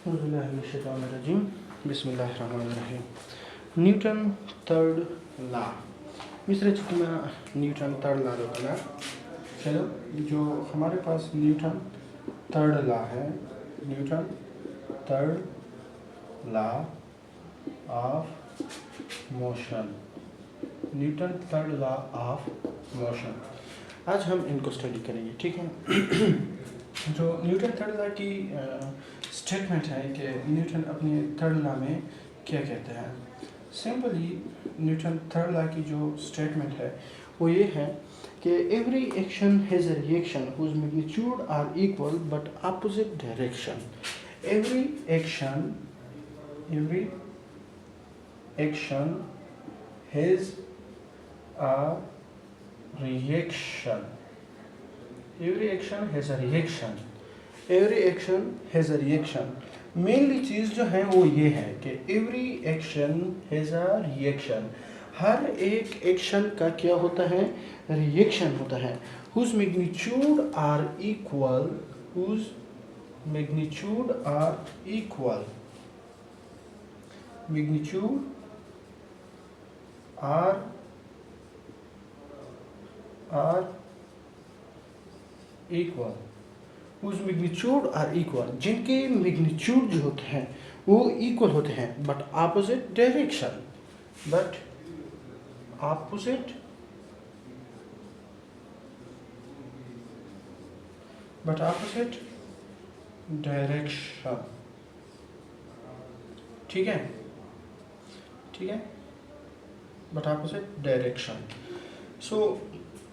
औज़ुबिल्लाहिमिनश्शैतानिर्रजीम बिस्मिल्लाहिर्रहमानिर्रहीम। Newton third law मिस्र चिकमा Newton third law रोकना। चलो जो हमारे पास न्यूटन थर्ड लॉ है, Newton third law of motion, Newton third law of motion, आज हम इनको स्टडी करेंगे। ठीक है। जो न्यूटन थर्ड लॉ की स्टेटमेंट है कि न्यूटन अपने थर्ड लॉ में क्या कहते हैं। सिंपली न्यूटन थर्ड लॉ की जो स्टेटमेंट है वो ये है कि every action has a reaction whose magnitude are equal but opposite direction. Every action has a reaction. Every action has a reaction. Every action has a reaction. Mainly चीज़ जो है वो ये है कि every action has a reaction. हर एक action का क्या होता है, रिएक्शन होता है। whose magnitude are equal, whose magnitude are equal, magnitude are equal, उस मैग्नीट्यूड आर इक्वल, जिनके मैग्नीट्यूड जो होते हैं वो इक्वल होते हैं but opposite direction, but opposite direction. ठीक है, but opposite direction. So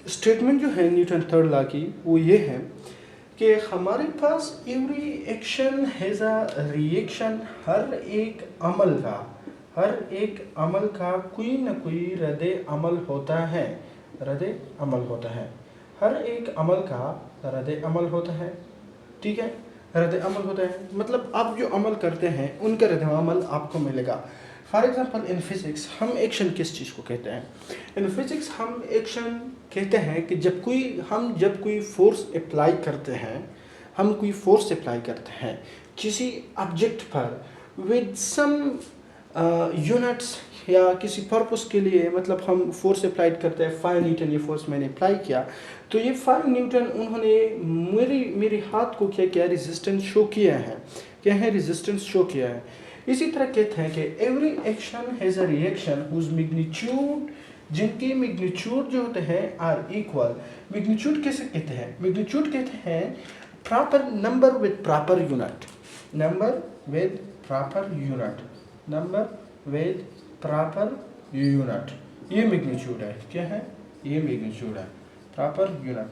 statement जो है न्यूटन थर्ड लॉ की वो ये है कि हमारे पास every action has a reaction. हर एक अमल का कोई ना कोई रद्द अमल होता है, हर एक अमल का रद्द अमल होता है। ठीक है, रद्द अमल होता है मतलब आप जो अमल करते हैं उनका रद्द अमल आपको मिलेगा। फॉर एग्जाम्पल इन फिज़िक्स हम एक्शन किस चीज़ को कहते हैं? इन फिज़िक्स हम एक्शन कहते हैं कि जब कोई फोर्स अप्लाई करते हैं किसी ऑब्जेक्ट पर विद सम यूनिट्स या किसी पर्पस के लिए, मतलब हम फोर्स अप्लाई करते हैं 5 न्यूटन, ये फोर्स मैंने अप्लाई किया तो ये 5 न्यूटन उन्होंने मेरे हाथ को क्या किया, रेजिस्टेंस शो किया है। इसी तरह कहते हैं कि every action has a reaction whose magnitude, जिनके मैग्नीट्यूड जो होते हैं आर इक्वल। मैग्नीट्यूड कैसे कहते हैं? मैग्नीट्यूड कहते हैं proper number with proper unit, ये मैग्नीट्यूड है। क्या है ये? मैग्नीट्यूड है प्रॉपर यूनिट।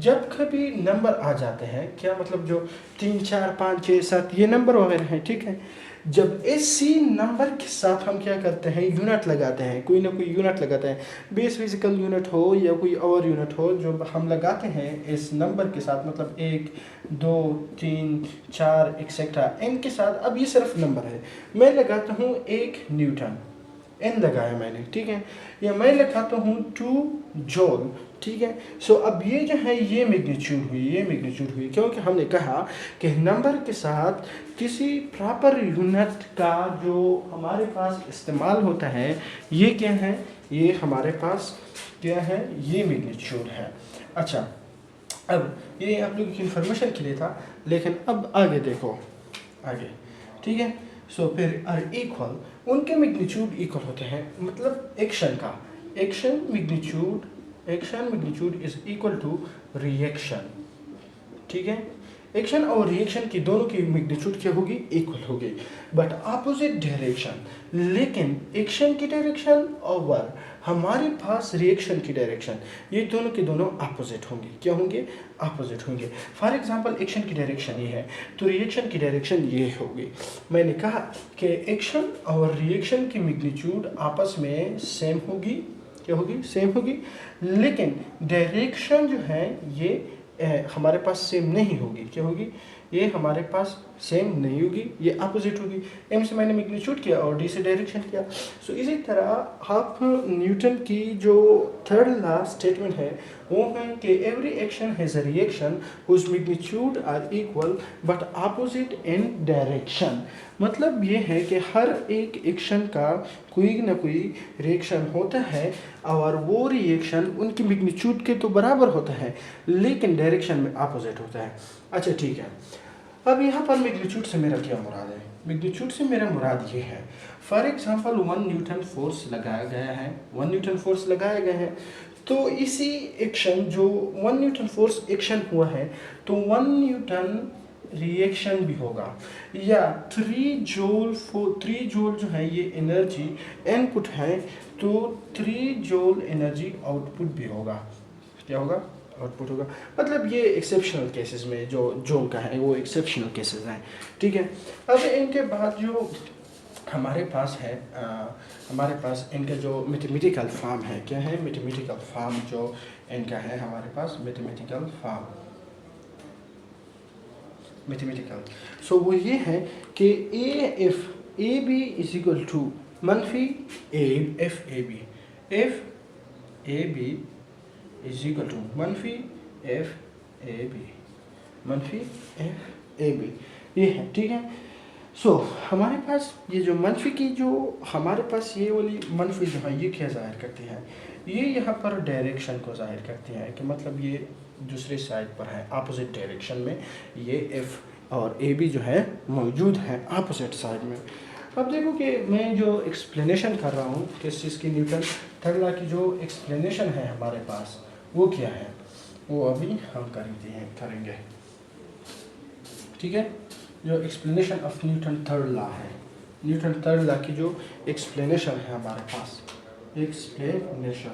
जब कभी नंबर आ जाते हैं, क्या मतलब जो 3, 4, 5, 6, 7 ये नंबर वगैरह हैं, ठीक है, जब इसी नंबर के साथ हम क्या करते हैं, यूनिट लगाते हैं, कोई ना कोई यूनिट लगाते हैं, बेस फिजिकल यूनिट हो या कोई और यूनिट हो, जो हम लगाते हैं इस नंबर के साथ, मतलब 1, 2, 3, 4 एक्सेट्रा एन के साथ। अब ये सिर्फ नंबर है, मैं लगाता हूँ 1 न्यूटन, एन लगाया मैंने, ठीक है, या मैं लगाता हूँ 2 जूल, ठीक है। सो अब ये जो है ये मैग्नीट्यूड हुई, क्योंकि हमने कहा कि नंबर के साथ किसी प्रॉपर यूनिट का जो हमारे पास इस्तेमाल होता है, ये क्या है, ये हमारे पास क्या है, ये मैग्नीट्यूड है। अच्छा, अब ये आप लोगों की इंफॉर्मेशन के लिए था, लेकिन अब आगे देखो, ठीक है। सो फिर आर इक्वल, उनके मैग्नीट्यूड इक्वल होते हैं, मतलब action magnitude is equal to reaction. ठीक है, एक्शन और रिएक्शन की दोनों की मैग्नीट्यूड क्या होगी, इक्वल होगी, बट ऑपोजिट डायरेक्शन। लेकिन एक्शन की डायरेक्शन और हमारे पास रिएक्शन की डायरेक्शन, ये दोनों के दोनों ऑपोजिट होंगे। क्या होंगे? ऑपोजिट होंगे। फॉर एग्जांपल एक्शन की डायरेक्शन ये है तो रिएक्शन की डायरेक्शन ये होगी। मैंने कहा कि एक्शन और रिएक्शन की मैग्नीट्यूड आपस में सेम होगी। क्या होगी? सेम होगी, लेकिन डायरेक्शन जो है ये हमारे पास सेम नहीं होगी। क्या होगी? ये हमारे पास सेम नहीं होगी, ये अपोजिट होगी। एम से मैंने मैग्नीट्यूड किया और डी से डायरेक्शन किया। सो इसी तरह आप न्यूटन की जो थर्ड लॉ स्टेटमेंट है वो है कि every action has a reaction whose magnitude are equal but opposite in direction. मतलब ये है कि हर एक एक्शन का कोई ना कोई रिएक्शन होता है और वो रिएक्शन उनकी मैग्नीट्यूड के तो बराबर होता है लेकिन डायरेक्शन में अपोजिट होता है। अच्छा ठीक है, अब यहाँ पर मैग्नीट्यूड से मेरा क्या मुराद है? मैग्नीट्यूड से मेरा मुराद ये है, फॉर एग्जांपल 1 न्यूटन फोर्स लगाया गया है, 1 न्यूटन फोर्स लगाया गया है, तो इसी एक्शन जो 1 न्यूटन फोर्स एक्शन हुआ है तो 1 न्यूटन रिएक्शन भी होगा, या 3 जूल जो है ये एनर्जी इनपुट है तो 3 जूल एनर्जी आउटपुट भी होगा। क्या होगा? आउटपुट होगा। मतलब ये एक्सेप्शनल केसेस में जो जूल का है वो एक्सेप्शनल केसेस हैं, ठीक है। अब इनके बाद जो हमारे पास है हमारे पास इनका जो मैथमेटिकल फॉर्म है, क्या है? मैथमेटिकल फॉर्म जो इनका है हमारे पास मैथमेटिकल फॉर्म मैथमेटिकल। सो वो ये है कि F A B is equal to मनफी F A B is equal to मनफी एफ ए बी ये है, ठीक है। सो हमारे पास ये जो मनफी की जो हमारे पास ये वाली मनफी जो है ये क्या ज़ाहिर करती है? ये यहाँ पर डायरेक्शन को ज़ाहिर करती है कि मतलब ये दूसरे साइड पर है, अपोजिट डायरेक्शन में ये एफ और ए बी जो है मौजूद है अपोजिट साइड में। अब देखो कि मैं जो एक्सप्लेनेशन कर रहा हूँ किस चीज़ की, न्यूटन थर्ड लॉ की जो एक्सप्लेनेशन है हमारे पास वो क्या है, वो अभी हम करेंगे, ठीक है। जो explanation of Newton third law है, न्यूटन थर्ड लॉ की जो एक्सप्लेनेशन है हमारे पास, एक्सप्लेनेशन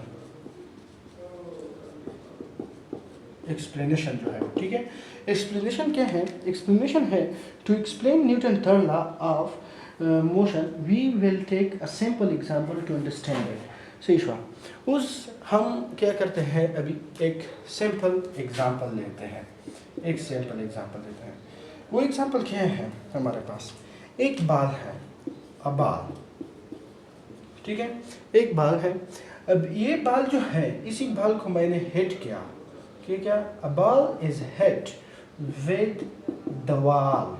जो है, ठीक है। एक्सप्लेनेशन क्या है? एक्सप्लेनेशन है to explain Newton third law of motion we will take a simple example to understand it. सही हुआ। हम क्या करते हैं, अभी एक सिंपल एग्जांपल लेते हैं, वो एग्जांपल क्या है हमारे पास? एक बाल है, ठीक है, एक बाल है। अब ये बाल जो है इसी बाल को मैंने हिट किया, क्या? A ball is hit with the wall,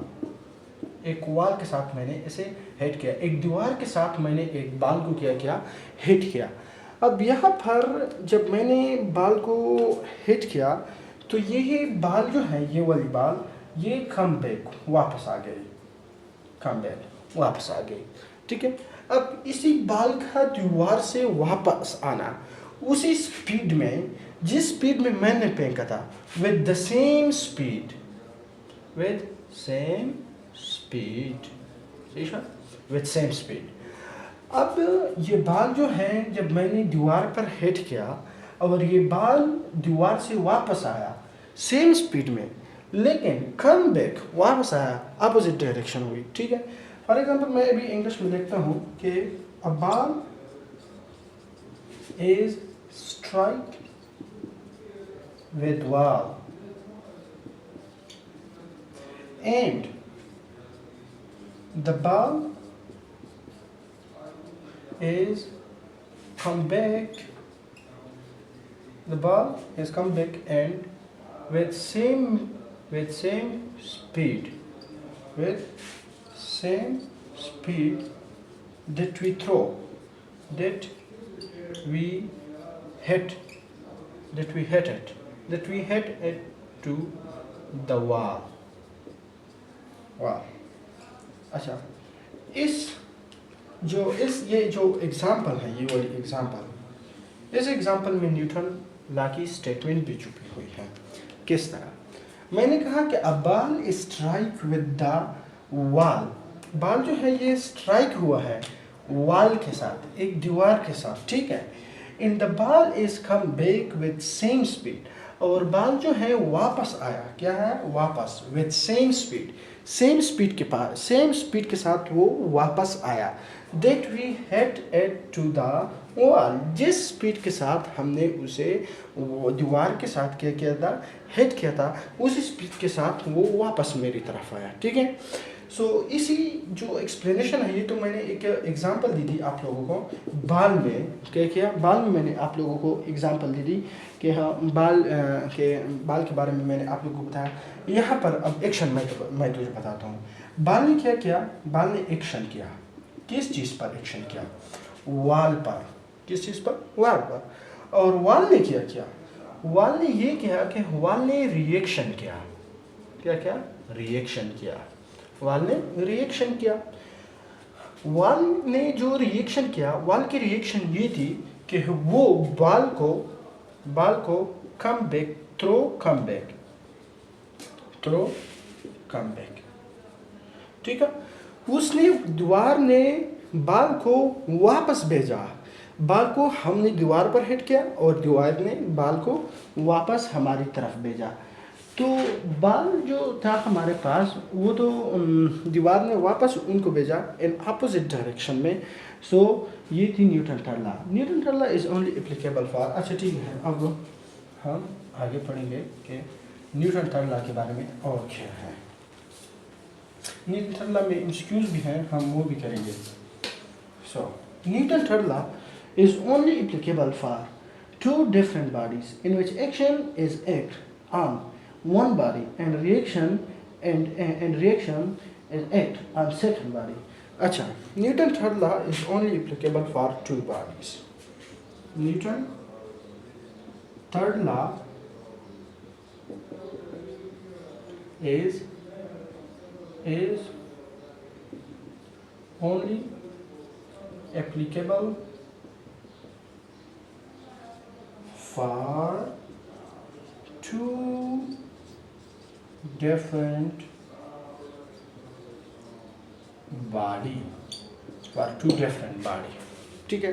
एक वॉल के साथ मैंने इसे हिट किया, एक दीवार के साथ मैंने एक बाल को क्या हिट किया। अब यहाँ पर जब मैंने बाल को हिट किया तो ये बाल जो है, ये वाली बाल ये कम बैक वापस आ गई, ठीक है। अब इसी बाल का दीवार से वापस आना उसी स्पीड में जिस स्पीड में मैंने फेंका था, विद सेम स्पीड, अब ये बाल जो है जब मैंने दीवार पर हिट किया और ये बाल दीवार से वापस आया सेम स्पीड में, लेकिन कम बैक वापस आया, अपोजिट डायरेक्शन हुई, ठीक है। फॉर एग्जांपल मैं अभी इंग्लिश में लिखता हूँ कि a ball is strike with wall and the ball is come back and with same speed that we throw, that we hit it to the wall। अच्छा, ये जो एग्जाम्पल है, ये वाली एग्जाम्पल, इस एग्जाम्पल में न्यूटन लॉ की statement भी छुपी हुई है। किस तरह? मैंने कहा कि a ball strike with the wall, ball जो है ये स्ट्राइक हुआ है वॉल के साथ, एक दीवार के साथ, ठीक है। In the ball is come back with same speed, और बॉल जो है वापस आया, क्या है? वापस, विद सेम स्पीड के साथ वो वापस आया, that we hit it to the वाल, जिस स्पीड के साथ हमने उसे वो दीवार के साथ क्या किया था, हिट किया था, उसी स्पीड के साथ वो वापस मेरी तरफ आया। ठीक है। सो इसी जो एक्सप्लेनेशन है, ये तो मैंने एक एग्जांपल दी थी आप लोगों को। बाल में क्या किया, बाल में मैंने आप लोगों को एग्जांपल दी थी कि हाँ बाल के बारे में मैंने आप लोगों को बताया। यहाँ पर अब एक्शन मैं तुझे बताता हूँ। बाल ने क्या किया, बाल ने एक्शन किया। किस चीज़ पर एक्शन किया? वाल पर। किस चीज़ पर? वाल पर। और वाल ने क्या किया? वाल ने ये किया कि वाल ने रिएक्शन किया। क्या क्या? रिएक्शन किया। वाल ने रिएक्शन किया। वाल ने जो रिएक्शन किया, वाल की रिएक्शन ये थी कि वो बाल को come back, throw come back, throw come back. ठीक है। उसने, दीवार ने बाल को वापस भेजा। बाल को हमने दीवार पर हिट किया और दीवार ने बाल को वापस हमारी तरफ भेजा। तो बाल जो था हमारे पास, वो तो दीवार ने वापस उनको भेजा इन अपोजिट डायरेक्शन में। सो ये थी Newton third law. Newton third law is only applicable for, अच्छा ठीक है, अब हम आगे पढ़ेंगे कि न्यूटन थर्ड लॉ के बारे में और क्या है। न्यूटन थर्ड लॉ में एमसीक्यूज भी हैं, हम वो भी करेंगे। So Newton third law is only applicable for two different bodies in which action is act on one body and reaction is act on second body. अच्छा, Newton third law is only applicable for two bodies. Newton third law is only applicable for two different body, ठीक है।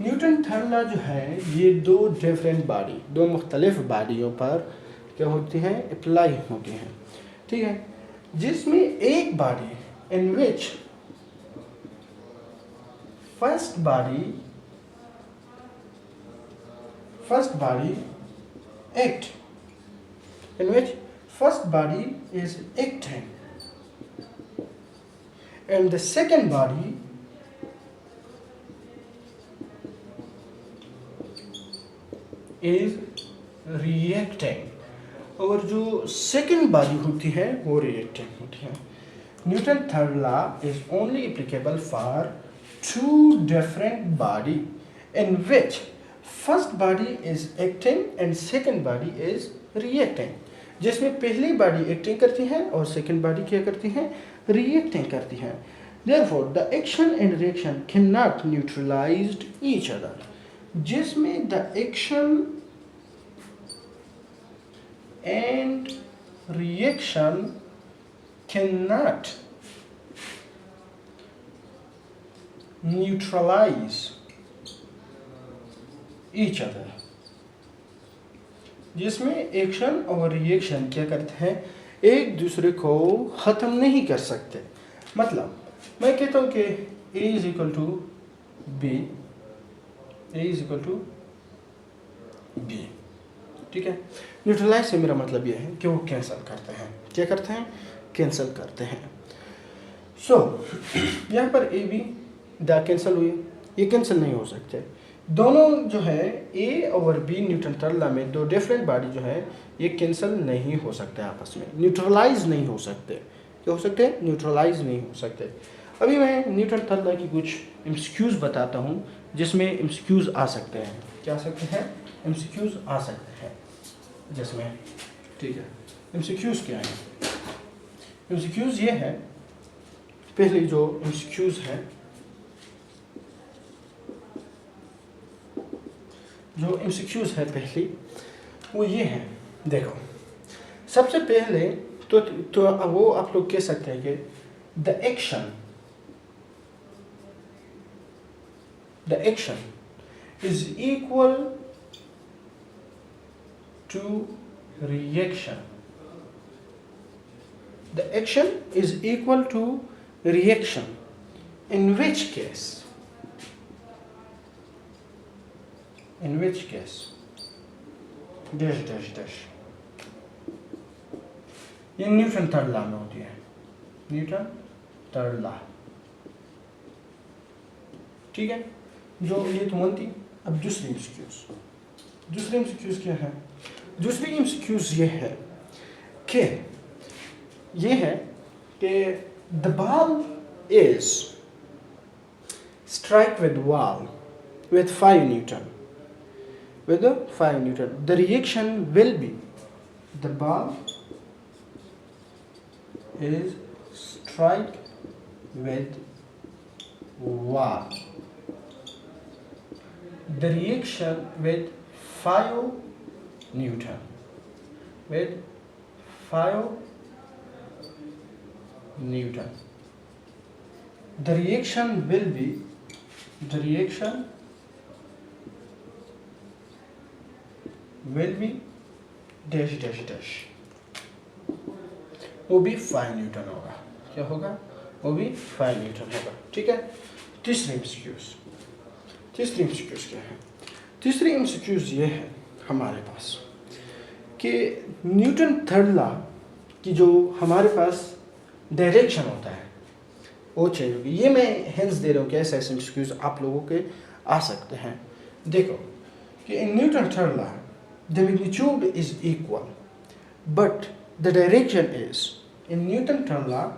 Newton third law जो है, ये दो different body, दो मुख्तलिफ बॉडियों पर क्या होती हैं, अप्लाई होती हैं। ठीक है। जिसमें एक body in which first body act, in which first body is acting and the second body is reacting, और जो सेकेंड बॉडी होती है वो रिएक्टिंग होती है। Newton third law is only applicable for two different body in which first body is acting and second body is reacting, जिसमें पहली body acting करती है और सेकेंड बॉडी क्या करती है, रिएक्टिंग करती है। Therefore, the action and reaction cannot neutralize each other. जिसमें the action and reaction cannot neutralize each other, जिसमें एक्शन और रिएक्शन क्या करते हैं, एक दूसरे को ख़त्म नहीं कर सकते। मतलब मैं कहता हूँ कि A is equal to B, A is equal to B, ठीक है। न्यूट्रलाइज से मेरा मतलब यह है कि वो कैंसिल करते हैं। क्या करते हैं? कैंसिल करते हैं। सो यहाँ पर ए बी द कैंसिल हुए, ये कैंसिल नहीं हो सकते। दोनों जो है ए और बी न्यूटन थर्ड लॉ में दो डिफरेंट बॉडी जो है ये कैंसिल नहीं हो सकते आपस में, न्यूट्रलाइज नहीं हो सकते। क्या हो सकते हैं? न्यूट्रलाइज नहीं हो सकते। अभी मैं न्यूटन थर्ड लॉ की कुछ एमसीक्यूज बताता हूँ जिसमें एमसीक्यूज आ सकते हैं। क्या आ सकते हैं? एमसीक्यूज आ सकते हैं जिसमें, ठीक है। एमसीक्यूज क्या है? एमसीक्यूज ये है, पहले जो एमसीक्यूज है, जो एमसीक्यूज है पहली वो ये है। देखो सबसे पहले तो वो आप लोग कह सकते हैं कि the action is equal to reaction. The action is equal to reaction, in which case in which case dash dash dash, ये न्यूटन थर्ड लॉ में होती है, न्यूटन थर्ड लॉ, ठीक है। जो ये तो वन थी। अब दूसरी एमसीक्यूज क्या है? दूसरी एमसीक्यूज ये है कि the ball is strike with wall with 5 Newton. With the 5 Newton, the reaction will be, the ball is strike with wall. The reaction with 5 Newton. With 5 Newton. The reaction will be, dash dash dash, वो भी 5 Newton होगा। क्या होगा? वो भी 5 Newton होगा, ठीक है। तीसरी एमसीक्यूज क्या है? तीसरी एमसीक्यूज ये है हमारे पास कि न्यूटन थर्ड लॉ की जो हमारे पास डायरेक्शन होता है वो चेंज होगी। ये मैं हिंट्स दे रहा हूँ कि ऐसे एमसीक्यूज आप लोगों के आ सकते हैं। देखो कि in Newton third law the magnitude is equal, but the direction is, in Newton third law,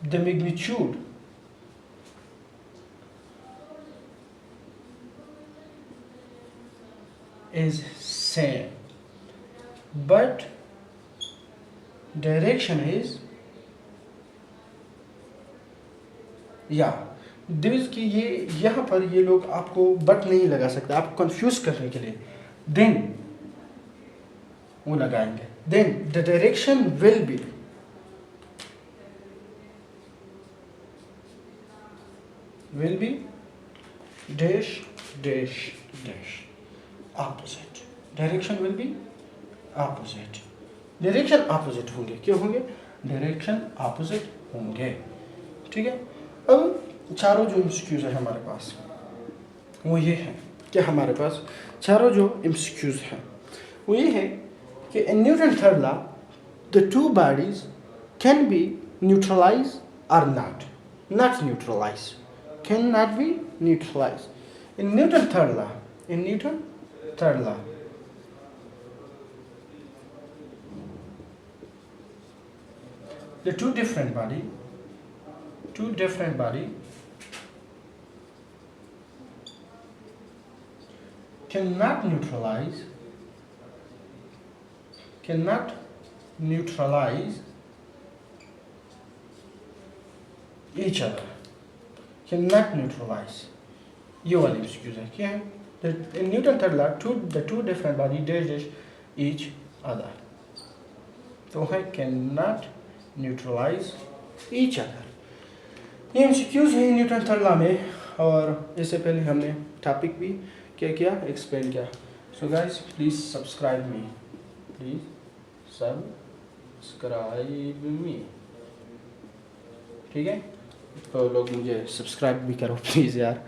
the magnitude is same, but direction is, या दिस की ये यहाँ पर ये लोग आपको बट नहीं लगा सकते, आपको कंफ्यूज करने के लिए देन वो लगाएंगे। Then the direction will be, dash dash dash opposite. Direction will be opposite, direction opposite होंगे। क्यों होंगे? डायरेक्शन ऑपोजिट होंगे, ठीक है। अब चारों जो एमसीक्यूज है हमारे पास वो ये है कि हमारे पास चारों जो एमसीक्यूज हैं वो ये है कि in Newton third law the two bodies can be neutralize और not neutralize, can not be neutralize. In Newton third law the two different body cannot neutralize each other, cannot neutralize। ये वाली excuse है। क्या है? in Newton third law the two different body dash each other, तो है cannot neutralize each other। ये MCQs है Newton third law में, और इससे पहले हमने टॉपिक भी क्या एक्सप्लेन किया। सो गाइस प्लीज़ सब्सक्राइब मी, ठीक है। तो लोग मुझे सब्सक्राइब भी करो प्लीज़ यार।